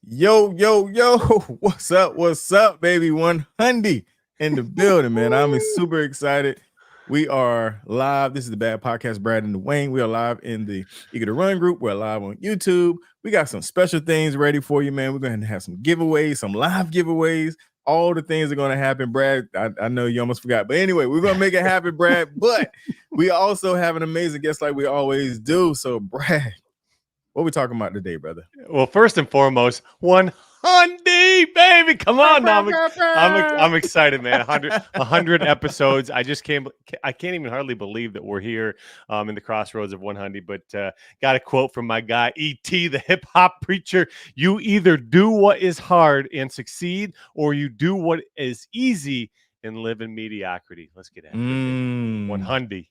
Yo, yo, yo, what's up? What's up, baby? 100 in the building, man. I'm super excited. We are live. This is the Bad Podcast, Brad and Dwayne. We are live in the Eager to Run group. We're live on YouTube. We got some special things ready for you, man. We're going to have some giveaways, some live giveaways. All the things are going to happen, Brad. I know you almost forgot, but anyway, we're going to make it happen, Brad. But we also have an amazing guest like we always do. So, Brad, what are we talking about today, brother? Well, first and foremost, 100, baby. Come on now. I'm excited, man. 100 episodes. I can't even hardly believe that we're here in the crossroads of 100. But got a quote from my guy, E.T., the hip hop preacher. You either do what is hard and succeed, or you do what is easy and live in mediocrity. Let's get after it. 100.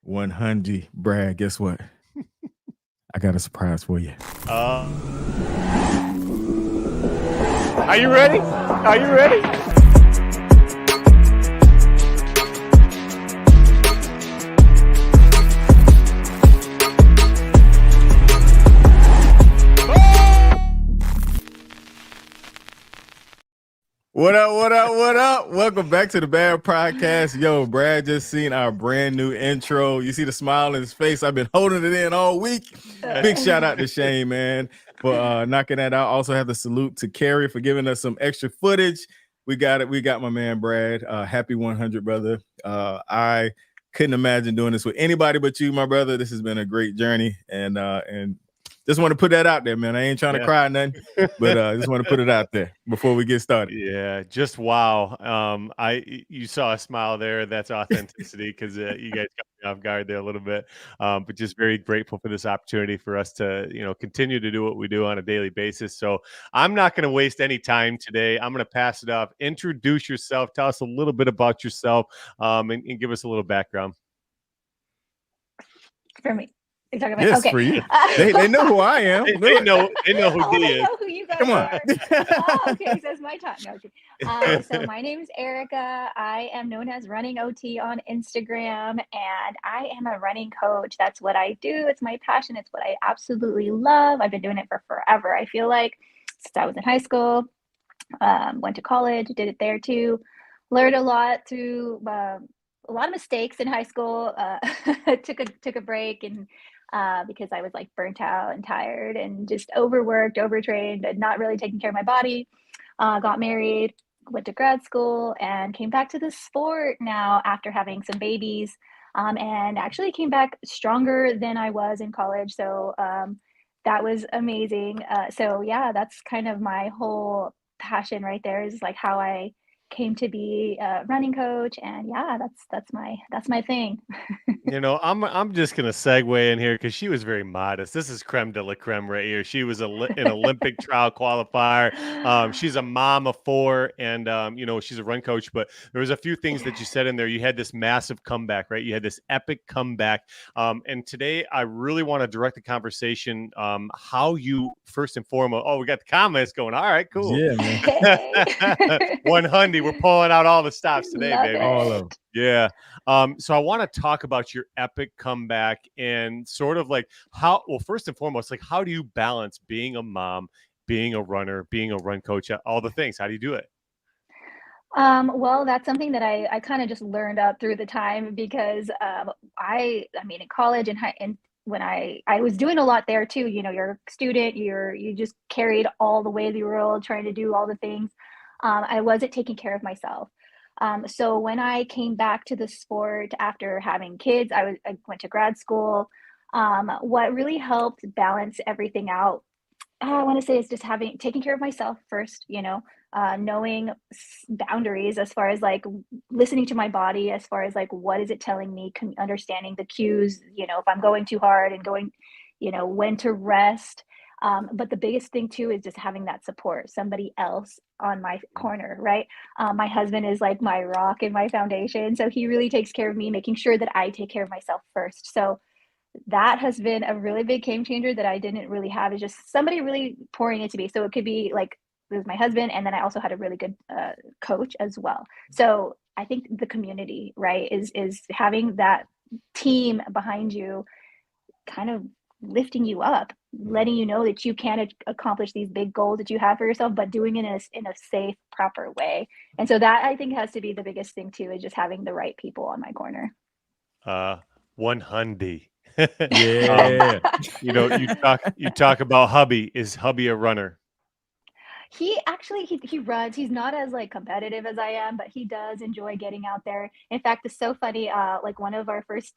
100. Brad, guess what? I got a surprise for you. Are you ready? Are you ready? What up, what up, what up? Welcome back to the Bad Podcast. Yo, Brad just seen our brand new intro. You see the smile in his face. I've been holding it in all week. Big shout out to Shane, man, for knocking that out. Also have the salute to Carrie for giving us some extra footage. We got it. We got my man, Brad. Happy 100, brother. I couldn't imagine doing this with anybody but you, my brother. This has been a great journey. And just want to put that out there, man. I ain't trying to cry nothing, but I just want to put it out there before we get started. Yeah, just wow. You saw a smile there. That's authenticity because you guys got me off guard there a little bit. But just very grateful for this opportunity for us to, continue to do what we do on a daily basis. So I'm not going to waste any time today. I'm going to pass it off. Introduce yourself. Tell us a little bit about yourself, and give us a little background. For me. You're talking about, yes, okay. For you. They know who I am. They know who D is. They know who you guys Come on. are. Okay, so it's my time. No, okay. So my name is Erica. I am known as Running OT on Instagram, and I am a running coach. That's what I do. It's my passion. It's what I absolutely love. I've been doing it for forever. I feel like since I was in high school, went to college, did it there too, learned a lot through a lot of mistakes in high school. Took a break and because I was like burnt out and tired and just overworked, overtrained, and not really taking care of my body. Got married, went to grad school, and came back to the sport now after having some babies. And actually came back stronger than I was in college. So that was amazing. So yeah, that's kind of my whole passion right there, is like how I came to be a running coach. And yeah, that's my thing. I'm just gonna segue in here because she was very modest. This is creme de la creme right here. She was an Olympic trial qualifier. She's a mom of 4, and she's a run coach. But there was a few things that you said in there. You had this massive comeback, right? You had this epic comeback. And today I really want to direct the conversation. How you first and foremost. Oh, we got the comments going. All right, cool. Yeah, man. 100. We're pulling out all the stops today, Love baby. it. All of them. Yeah. So I want to talk about your epic comeback and sort of like first and foremost, like how do you balance being a mom, being a runner, being a run coach, all the things? How do you do it? Well, that's something that I kind of just learned up through the time because I mean in college and when I was doing a lot there too, you're a student, you just carried all the weight of the world trying to do all the things. I wasn't taking care of myself. So when I came back to the sport after having kids, I went to grad school. What really helped balance everything out, I want to say, is just taking care of myself first, knowing boundaries as far as like listening to my body, as far as like, what is it telling me, understanding the cues, if I'm going too hard and going, when to rest. But the biggest thing too is just having that support, somebody else on my corner, right? My husband is like my rock and my foundation. So he really takes care of me, making sure that I take care of myself first. So that has been a really big game changer that I didn't really have, is just somebody really pouring into me. So it could be like, it was my husband. And then I also had a really good coach as well. So I think the community, right, is having that team behind you kind of lifting you up, letting you know that you can accomplish these big goals that you have for yourself, but doing it in a safe, proper way. And so that I think has to be the biggest thing too, is just having the right people on my corner. 100. Yeah. You talk about hubby. Is hubby a runner? He actually he runs. He's not as like competitive as I am, but he does enjoy getting out there. In fact, it's so funny. Like one of our first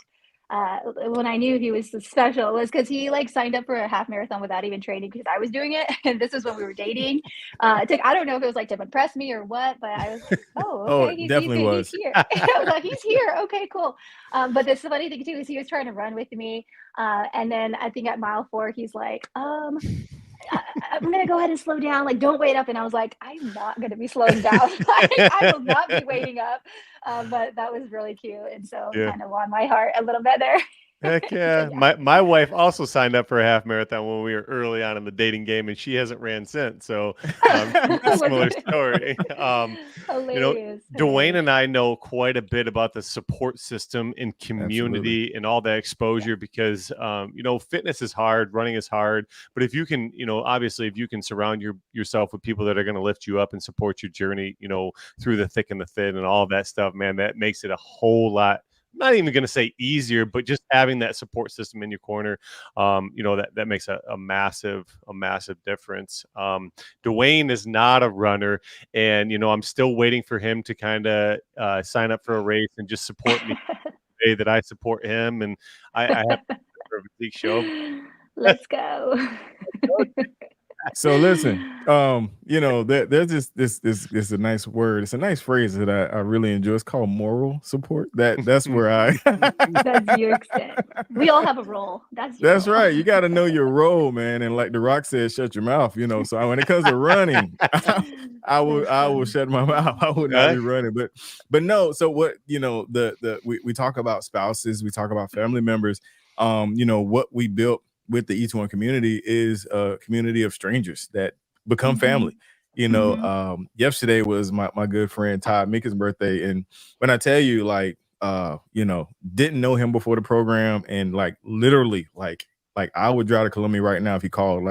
when I knew he was special was because he like signed up for a half marathon without even training because I was doing it, and this is when we were dating. I don't know if it was like to impress me or what, but I was like, oh, Oh, okay, it definitely was. he's here. I was like, he's here. Okay, cool. But the funny thing too is he was trying to run with me, and then I think at mile 4 he's like, I'm gonna go ahead and slow down. Like, don't wait up. And I was like, I'm not gonna be slowing down. Like, I will not be waiting up. But that was really cute, and so Yeah. kind of won my heart a little bit there. Heck yeah. My wife also signed up for a half marathon when we were early on in the dating game, and she hasn't ran since. So similar story. Hilarious. Dwayne and I know quite a bit about the support system and community and all that exposure because fitness is hard, running is hard. But if you can, obviously if you can surround yourself with people that are going to lift you up and support your journey, through the thick and the thin and all of that stuff, man, that makes it a whole lot. I'm not even going to say easier, but just having that support system in your corner, that makes a massive difference. Dwayne is not a runner, and I'm still waiting for him to kind of sign up for a race and just support me the way that I support him. And I have a physique show. Let's go. So listen, there's this a nice word. It's a nice phrase that I really enjoy. It's called moral support. That's where That's your extent. We all have a role. That's right. You got to know your role, man. And like The Rock said, shut your mouth. So when it comes to running, I will shut my mouth. I would not be running. But no. So what we talk about spouses, we talk about family members. What we built with the Each One community is a community of strangers that become family. Yesterday was my good friend Todd Mika's birthday, and when I tell you, didn't know him before the program, and literally I would drive to Columbia right now if he called.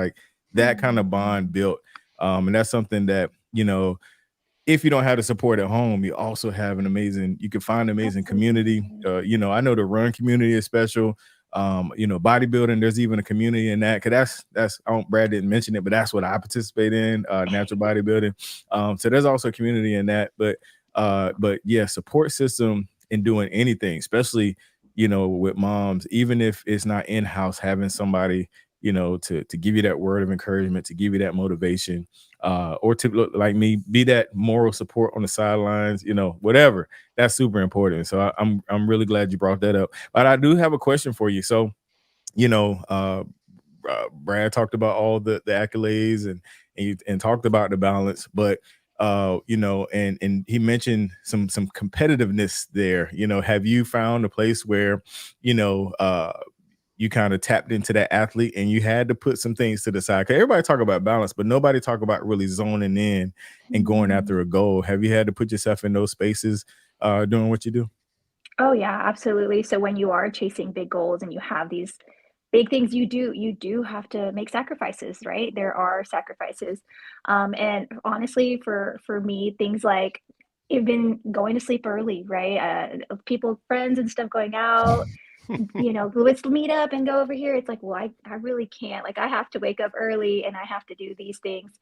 That kind of bond built, and that's something that if you don't have the support at home, you also have you can find an amazing community. I know the run community is special. Bodybuilding, there's even a community in that, because that's Brad didn't mention it, but that's what I participate in, natural bodybuilding. So there's also a community in that, but yeah, support system in doing anything, especially with moms, even if it's not in-house, having somebody to give you that word of encouragement, to give you that motivation, or to look like me, be that moral support on the sidelines, whatever. That's super important. So I'm really glad you brought that up. But I do have a question for you. So, Brad talked about all the accolades and talked about the balance, but and he mentioned some competitiveness there. Have you found a place where you kind of tapped into that athlete and you had to put some things to the side? Because everybody talk about balance, but nobody talk about really zoning in and going after a goal. Have you had to put yourself in those spaces doing what you do? Oh yeah, absolutely. So when you are chasing big goals and you have these big things, you do have to make sacrifices, right? There are sacrifices. And honestly, for me, things like even going to sleep early, right? Friends and stuff going out, let's meet up and go over here. It's like, well, I really can't. I have to wake up early and I have to do these things.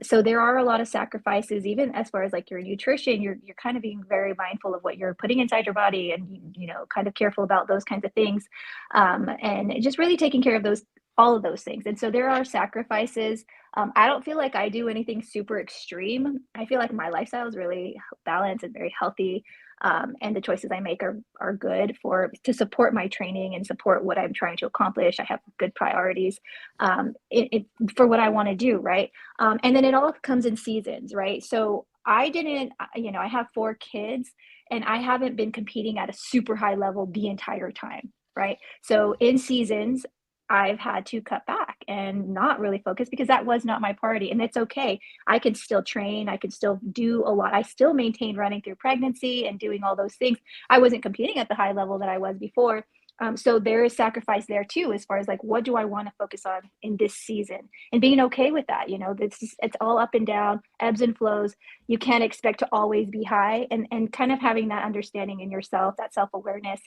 So there are a lot of sacrifices, even as far as your nutrition. You're kind of being very mindful of what you're putting inside your body, and kind of careful about those kinds of things, and just really taking care of all of those things. And so there are sacrifices. I don't feel like I do anything super extreme. I feel like my lifestyle is really balanced and very healthy. And the choices I make are good to support my training and support what I'm trying to accomplish. I have good priorities for what I want to do, right? And then it all comes in seasons, right? So I have 4 kids, and I haven't been competing at a super high level the entire time, right? So in seasons, I've had to cut back and not really focus because that was not my priority. And it's okay. I can still train. I can still do a lot. I still maintained running through pregnancy and doing all those things. I wasn't competing at the high level that I was before, So there is sacrifice there too, as far as like, what do I want to focus on in this season, and being okay with that. It's all up and down, ebbs and flows. You can't expect to always be high, and kind of having that understanding in yourself, that self-awareness.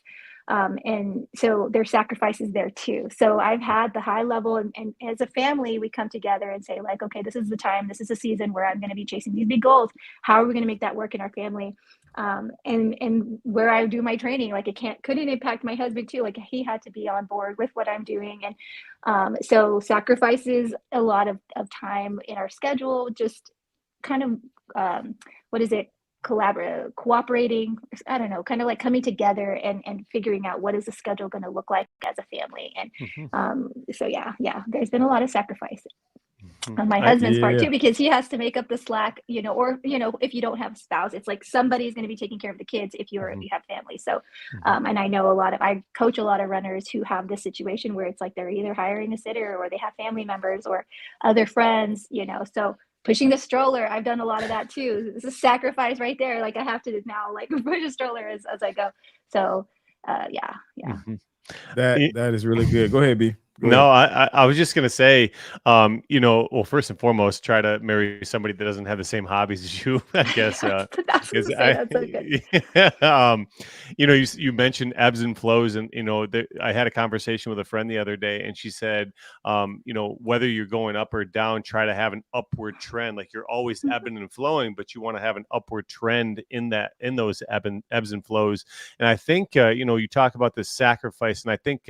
And so there's sacrifices there too. So I've had the high level, and as a family, we come together and say like, okay, this is the time, this is the season where I'm going to be chasing these big goals. How are we going to make that work in our family? And where I do my training, like couldn't impact my husband too. Like he had to be on board with what I'm doing. And so sacrifices a lot of time in our schedule, just kind of, what is it? Cooperating. I don't know, kind of like coming together and figuring out what is the schedule going to look like as a family. And so yeah, there's been a lot of sacrifice on my husband's part too, because he has to make up the slack, or if you don't have a spouse, it's like somebody's going to be taking care of the kids if you have family. So and I know I coach a lot of runners who have this situation where it's like they're either hiring a sitter or they have family members or other friends, so pushing the stroller, I've done a lot of that too. It's a sacrifice right there. Like I have to now like push a stroller as I go. So yeah. That is really good. Go ahead, B. No, I was just gonna say, well, first and foremost, try to marry somebody that doesn't have the same hobbies as you. I guess. That's so good. You mentioned ebbs and flows, and I had a conversation with a friend the other day, and she said, whether you're going up or down, try to have an upward trend. Like you're always ebbing and flowing, but you want to have an upward trend in those ebbs and flows. And I think you talk about this sacrifice, and I think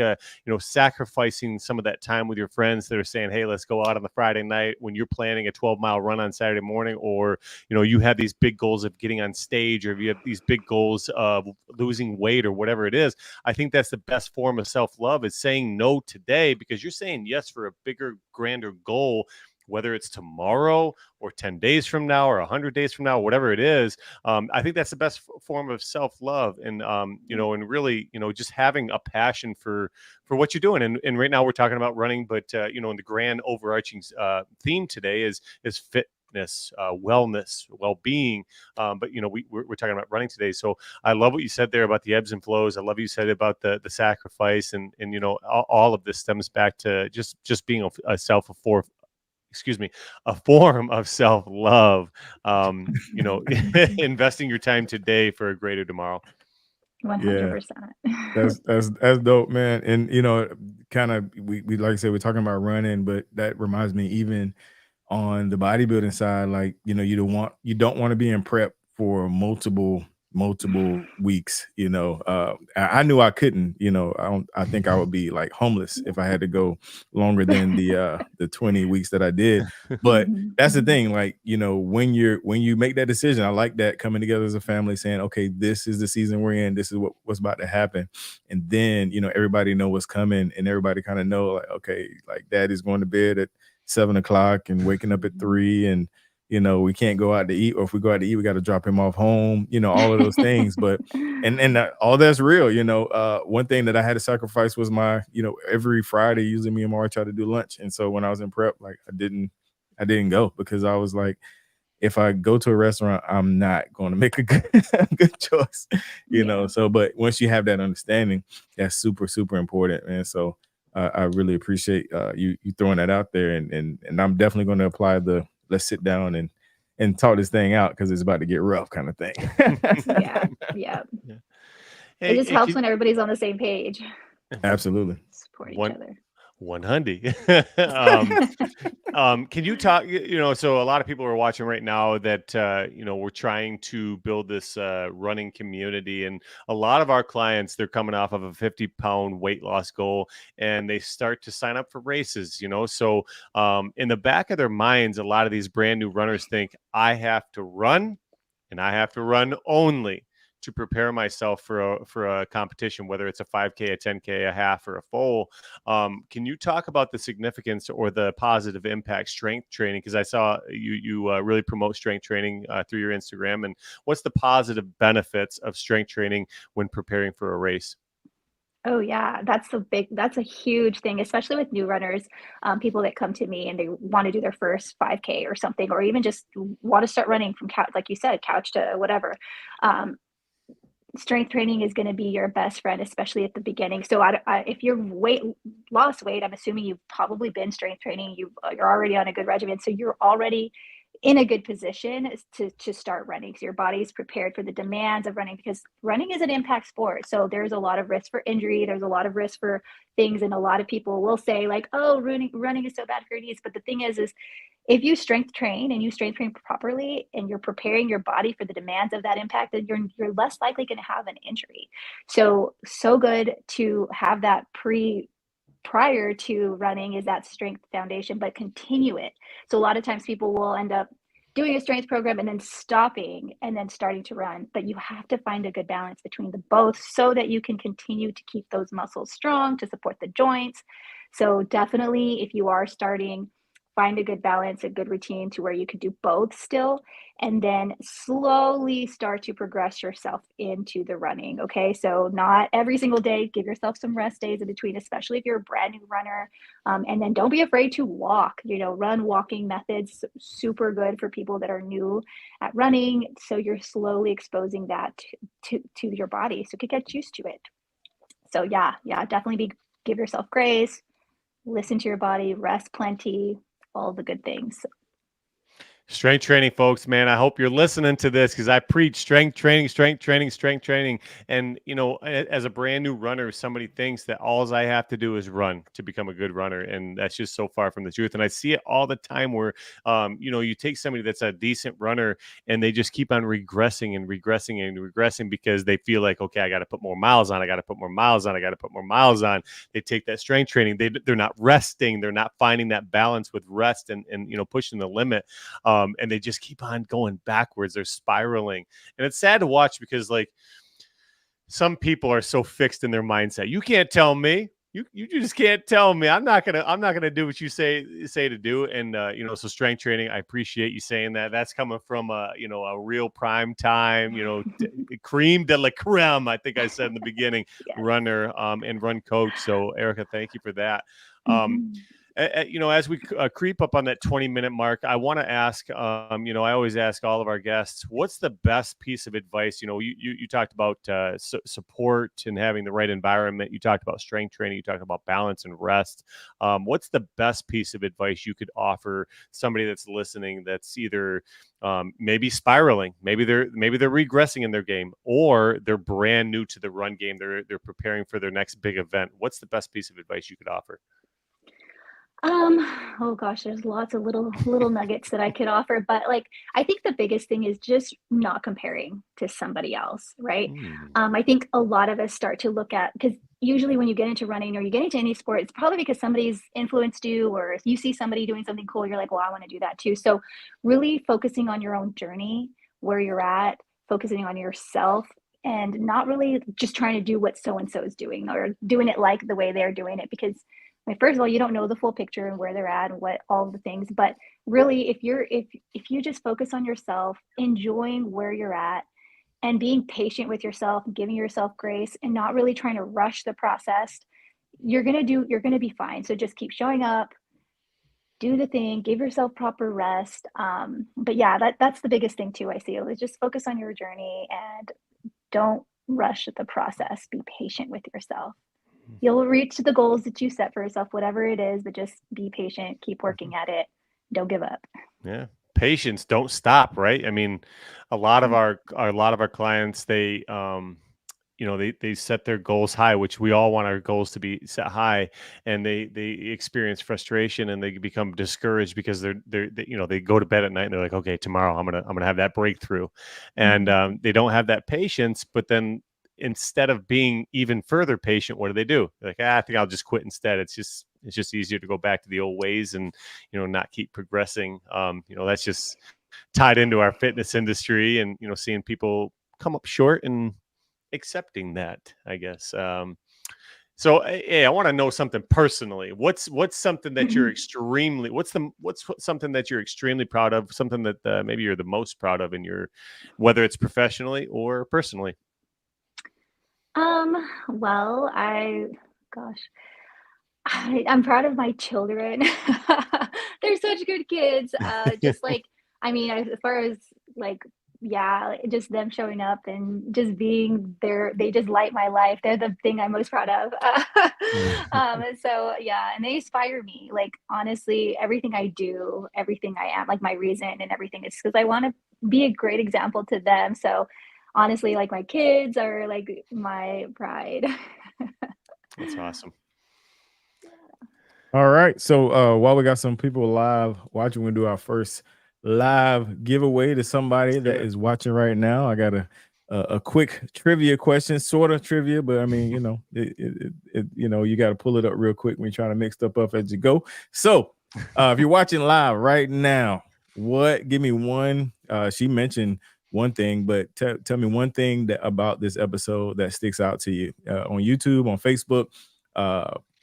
sacrificing some of that time with your friends that are saying, hey, let's go out on the Friday night when you're planning a 12-mile run on Saturday morning, or you have these big goals of getting on stage, or if you have these big goals of losing weight or whatever it is. I think that's the best form of self-love, is saying no today, because you're saying yes for a bigger, grander goal, whether it's tomorrow or 10 days from now or 100 days from now, whatever it is. I think that's the best form of self-love. And, and really, just having a passion for what you're doing. And right now we're talking about running, but, in the grand overarching theme today is fitness, wellness, well-being. But, we're talking about running today. So I love what you said there about the ebbs and flows. I love what you said about the sacrifice, and all of this stems back to just being a form of self-love, investing your time today for a greater tomorrow. 100%. That's dope, man. And kind of we like I said, we're talking about running, but that reminds me, even on the bodybuilding side, like you don't want to be in prep for multiple weeks. I knew I couldn't. I think I would be like homeless if I had to go longer than the 20 weeks that I did. But that's the thing, like when you make that decision, I like that, coming together as a family, saying, okay, this is the season we're in, this is what's about to happen, and then everybody know what's coming, and everybody kind of know, like, okay, like Daddy's going to bed at 7:00 and waking up at 3, and we can't go out to eat, or if we go out to eat, we got to drop him off home, all of those things. But and all that's real. One thing that I had to sacrifice was my, every Friday, usually me and Mara try to do lunch. And so when I was in prep, like I didn't go, because I was like, if I go to a restaurant, I'm not going to make a good choice, So, but once you have that understanding, that's super, super important, man. So I really appreciate you throwing that out there, and I'm definitely going to apply the let's sit down and talk this thing out, because it's about to get rough kind of thing. Yeah. It just helps when everybody's on the same page. Absolutely. Support each other. 100. Can you talk, so a lot of people are watching right now that, we're trying to build this running community, and a lot of our clients, they're coming off of a 50-pound weight loss goal, and they start to sign up for races, so in the back of their minds, a lot of these brand new runners think, I have to run, and I have to run only to prepare myself for a competition, whether it's a 5K, a 10K, a half, or a full. Can you talk about the significance or the positive impact strength training? Because I saw you really promote strength training through your Instagram. And what's the positive benefits of strength training when preparing for a race? Oh yeah, that's a huge thing, especially with new runners, people that come to me and they want to do their first 5K or something, or even just want to start running from couch, like you said, couch to whatever. strength training is going to be your best friend, especially at the beginning. So if you're lost weight, I'm assuming you've probably been strength training. You're already on a good regimen. So you're already in a good position to start running. So your body's prepared for the demands of running, because running is an impact sport. So there's a lot of risk for injury. There's a lot of risk for things. And a lot of people will say like, oh, running is so bad for your knees. But the thing is if you strength train and you strength train properly and you're preparing your body for the demands of that impact, then you're less likely going to have an injury. So good to have that prior to running is that strength foundation, but continue it. So a lot of times people will end up doing a strength program and then stopping and then starting to run, but you have to find a good balance between the both so that you can continue to keep those muscles strong to support the joints. So definitely, if you are starting, find a good balance, a good routine to where you could do both still, and then slowly start to progress yourself into the running. Okay. So not every single day, give yourself some rest days in between, especially if you're a brand new runner. And then don't be afraid to walk, run walking methods, super good for people that are new at running. So you're slowly exposing that to your body so you can get used to it. So yeah, definitely give yourself grace, listen to your body, rest plenty, all the good things. Strength training, folks, man. I hope you're listening to this because I preach strength training. And, as a brand new runner, somebody thinks that all I have to do is run to become a good runner. And that's just so far from the truth. And I see it all the time where, you take somebody that's a decent runner and they just keep on regressing because they feel like, okay, I got to put more miles on. They take that strength training. They're not resting. They're not finding that balance with rest and pushing the limit. And they just keep on going backwards. They're spiraling. And it's sad to watch because like some people are so fixed in their mindset. You can't tell me. You just can't tell me. I'm not gonna do what you say to do. And so strength training, I appreciate you saying that. That's coming from a real prime time, cream de la creme, I think I said in the beginning, yes. Runner and run coach. So Erica, thank you for that. As we creep up on that 20-minute mark, I want to ask, I always ask all of our guests, what's the best piece of advice? You talked about support and having the right environment. You talked about strength training. You talked about balance and rest. What's the best piece of advice you could offer somebody that's listening that's either maybe spiraling, maybe they're regressing in their game, or they're brand new to the run game. They're preparing for their next big event. What's the best piece of advice you could offer? Oh gosh, there's lots of little nuggets that I could offer, but I think the biggest thing is just not comparing to somebody else, right? I think a lot of us start to look at, because usually when you get into running or you get into any sport, it's probably because somebody's influenced you, or if you see somebody doing something cool, you're like, well, I want to do that too. So really focusing on your own journey, where you're at, focusing on yourself, and not really just trying to do what so-and-so is doing or doing it like the way they're doing it, because first of all, you don't know the full picture and where they're at and what all the things, but really if you just focus on yourself, enjoying where you're at and being patient with yourself, giving yourself grace and not really trying to rush the process, you're going to be fine. So just keep showing up, do the thing, give yourself proper rest. But yeah, that's the biggest thing too, I see, is just focus on your journey and don't rush the process. Be patient with yourself. You'll reach the goals that you set for yourself, whatever it is, but just be patient, keep working at it. Don't give up. Yeah. Patience, don't stop, right? I mean, a lot of our clients, they they set their goals high, which we all want our goals to be set high, and they experience frustration and they become discouraged because they go to bed at night and they're like, okay, tomorrow I'm gonna have that breakthrough, and they don't have that patience. But then instead of being even further patient, what do? They're like, I think I'll just quit instead. It's just easier to go back to the old ways and not keep progressing. That's just tied into our fitness industry and seeing people come up short and accepting that, I guess. So hey, I want to know something personally. What's something that you're extremely something that you're extremely proud of, something that maybe you're the most proud of in your, whether it's professionally or personally? Well, I'm proud of my children. They're such good kids. Just as far as yeah, just them showing up and just being there, they just light my life. They're the thing I'm most proud of. And so yeah, and they inspire me. Like honestly, everything I do, everything I am, like my reason and everything is because I want to be a great example to them. So honestly, like my kids are like my pride. That's awesome. All right. So while we got some people live watching, we'll do our first live giveaway to somebody that is watching right now. I got a quick trivia question, sort of trivia, but I mean, you know, you got to pull it up real quick when you're trying to mix stuff up as you go. So if you're watching live right now, give me one, she mentioned one thing, but tell me one thing about this episode that sticks out to you on YouTube, on Facebook.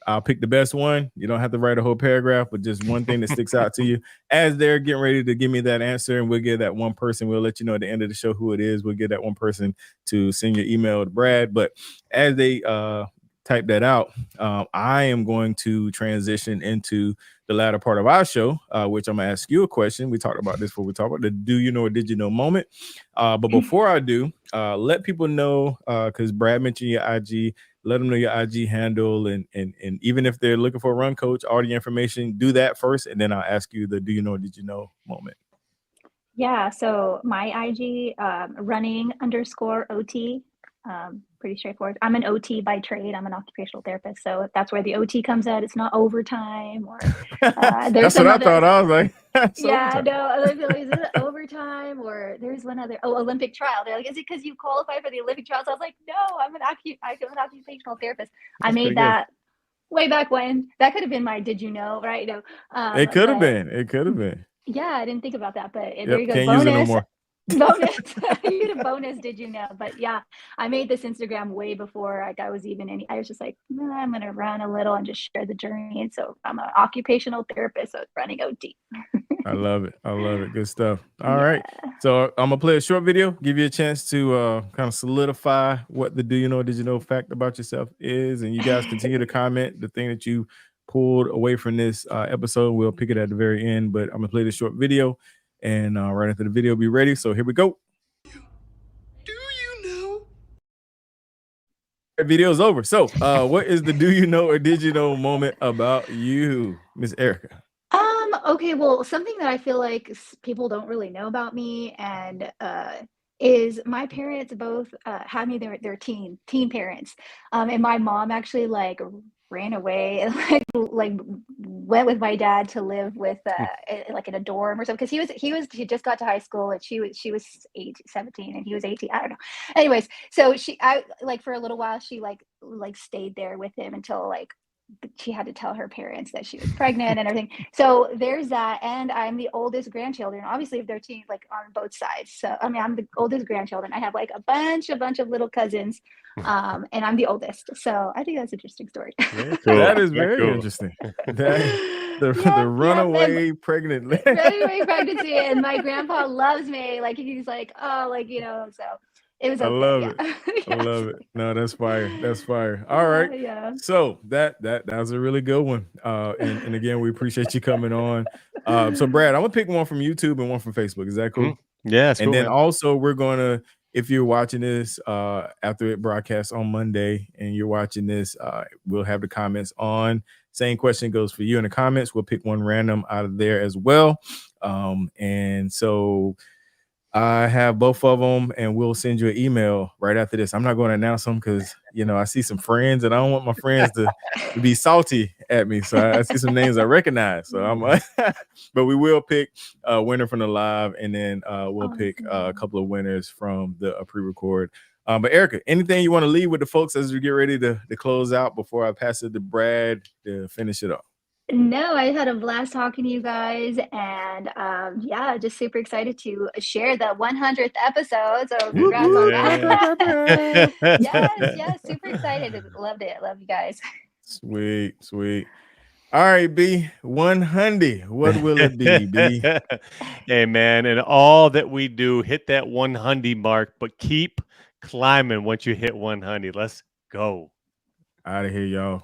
I'll pick the best one. You don't have to write a whole paragraph, but just one thing that sticks out to you as they're getting ready to give me that answer. And we'll give that one person, we'll let you know at the end of the show who it is. We'll get that one person to send your email to Brad. But as they type that out, I am going to transition into the latter part of our show, which I'm going to ask you a question. We talked about this before. We talked about the do you know or did you know moment. But before I do, let people know, because Brad mentioned your IG, let them know your IG handle, and even if they're looking for a run coach, all the information, do that first, and then I'll ask you the do you know or did you know moment. Yeah, so my IG, running_OT, pretty straightforward. I'm an OT by trade. I'm an occupational therapist, so that's where the OT comes out. It's not overtime or there's That's some what I other. thought. I was like, Yeah, overtime. no, other is it overtime or there's one other. Oh, Olympic trial. They're like, is it because you qualify for the Olympic trials? I was like, no, I'm an occupational therapist. I That's pretty made good. that way back when. That could have been my did you know, right? No, It could have but been. It could have been. yeah, I didn't think about that, but there you Yep. go. Can't use it no Bonus. more. Bonus. You get a bonus, did you know? But yeah, I made this Instagram way before I was even any. I was just like, nah, I'm gonna run a little and just share the journey. And so I'm an occupational therapist, so it's running OT. I love it. I love it. Good stuff. All Yeah. right. So I'm gonna play a short video, give you a chance to kind of solidify what the do you know, did you know fact about yourself is, and you guys continue to comment the thing that you pulled away from this episode. We'll pick it at the very end, but I'm gonna play this short video, and right after the video, be ready. So here we go. Do you know? Video's over. So what is the do you know or did you know moment about you, Miss Erica? Okay, well, something that I feel like people don't really know about me and is my parents both had me their teen parents. And my mom actually like ran away and like went with my dad to live with like in a dorm or something because he just got to high school and she was 17 and he was 18. I don't know. Anyways, so I like for a little while she like stayed there with him until like she had to tell her parents that she was pregnant and everything. So there's that. And I'm the oldest grandchildren, obviously if they're teen, like on both sides. So I mean, I'm the oldest grandchildren. I have like a bunch of little cousins. And I'm the oldest. So I think that's an interesting story. Very cool. That is Very very cool. interesting. The runaway pregnant lady. Runaway pregnancy. And my grandpa loves me. Like he's like, oh, like, you know, so it was okay. I love yeah. it. I love it. No, that's fire. That's fire. All right. Yeah. So that was a really good one. And again, we appreciate you coming on. So Brad, I'm gonna pick one from YouTube and one from Facebook. Is that cool? Yeah, it's and cool, then man. also we're gonna, if you're watching this after it broadcasts on Monday and you're watching this, we'll have the comments on. Same question goes for you in the comments. We'll pick one random out of there as well. And so I have both of them, and we'll send you an email right after this. I'm not going to announce them because, you know, I see some friends, and I don't want my friends to be salty at me. So I see some names I recognize. So but we will pick a winner from the live, and then we'll pick a couple of winners from the pre-record. But Erica, anything you want to leave with the folks as we get ready to close out before I pass it to Brad to finish it off? No, I had a blast talking to you guys, and yeah, just super excited to share the 100th episode. So congrats on that. yes, super excited. Loved it. Love you guys. Sweet. All right, B, 100. What will it be, B? Hey, man, and all that we do, hit that 100 mark, but keep climbing once you hit 100. Let's go. Out of here, y'all.